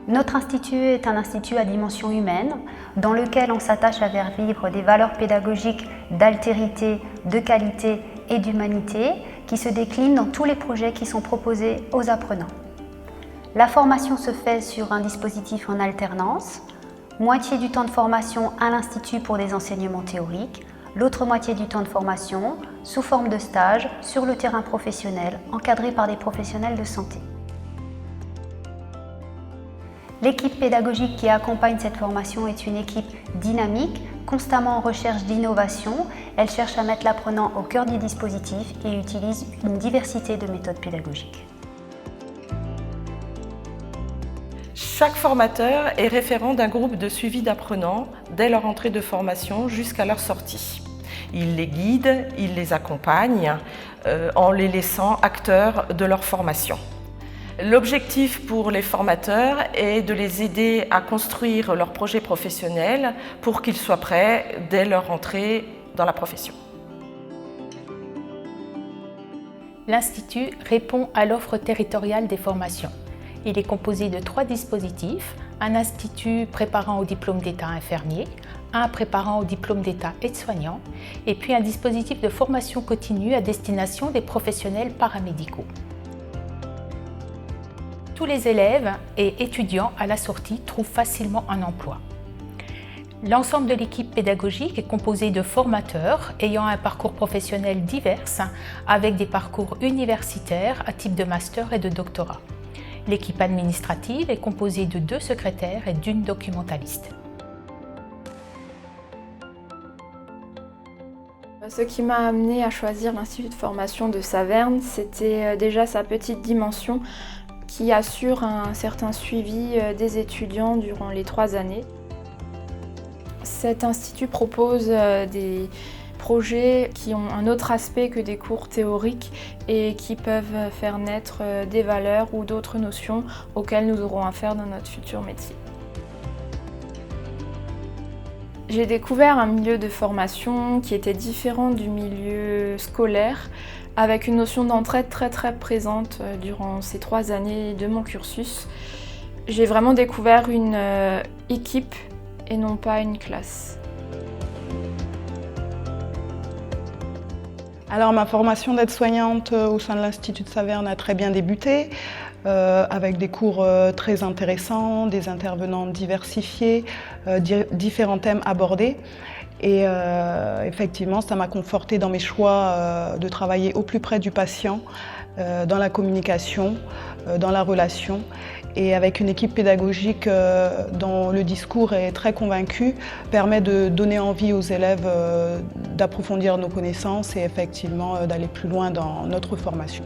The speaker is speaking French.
Notre institut est un institut à dimension humaine dans lequel on s'attache à faire vivre des valeurs pédagogiques d'altérité, de qualité et d'humanité qui se déclinent dans tous les projets qui sont proposés aux apprenants. La formation se fait sur un dispositif en alternance, moitié du temps de formation à l'Institut pour des enseignements théoriques, l'autre moitié du temps de formation sous forme de stage sur le terrain professionnel, encadré par des professionnels de santé. L'équipe pédagogique qui accompagne cette formation est une équipe dynamique, constamment en recherche d'innovation. Elle cherche à mettre l'apprenant au cœur du dispositif et utilise une diversité de méthodes pédagogiques. Chaque formateur est référent d'un groupe de suivi d'apprenants dès leur entrée de formation jusqu'à leur sortie. Il les guide, il les accompagne en les laissant acteurs de leur formation. L'objectif pour les formateurs est de les aider à construire leur projet professionnel pour qu'ils soient prêts dès leur entrée dans la profession. L'Institut répond à l'offre territoriale des formations. Il est composé de 3 dispositifs, un institut préparant au diplôme d'État infirmier, un préparant au diplôme d'État aide-soignant et puis un dispositif de formation continue à destination des professionnels paramédicaux. Tous les élèves et étudiants à la sortie trouvent facilement un emploi. L'ensemble de l'équipe pédagogique est composé de formateurs ayant un parcours professionnel divers avec des parcours universitaires à type de master et de doctorat. L'équipe administrative est composée de 2 secrétaires et d'1 documentaliste. Ce qui m'a amené à choisir l'Institut de formation de Saverne, c'était déjà sa petite dimension qui assure un certain suivi des étudiants durant les 3 années. Cet institut propose des projets qui ont un autre aspect que des cours théoriques et qui peuvent faire naître des valeurs ou d'autres notions auxquelles nous aurons affaire dans notre futur métier. J'ai découvert un milieu de formation qui était différent du milieu scolaire, avec une notion d'entraide très présente durant ces 3 années de mon cursus. J'ai vraiment découvert une équipe et non pas une classe. Alors ma formation d'aide-soignante au sein de l'Institut de Saverne a très bien débuté, avec des cours très intéressants, des intervenants diversifiés, différents thèmes abordés. Et effectivement, ça m'a confortée dans mes choix de travailler au plus près du patient, dans la communication, dans la relation. Et avec une équipe pédagogique dont le discours est très convaincu, permet de donner envie aux élèves d'approfondir nos connaissances et effectivement d'aller plus loin dans notre formation.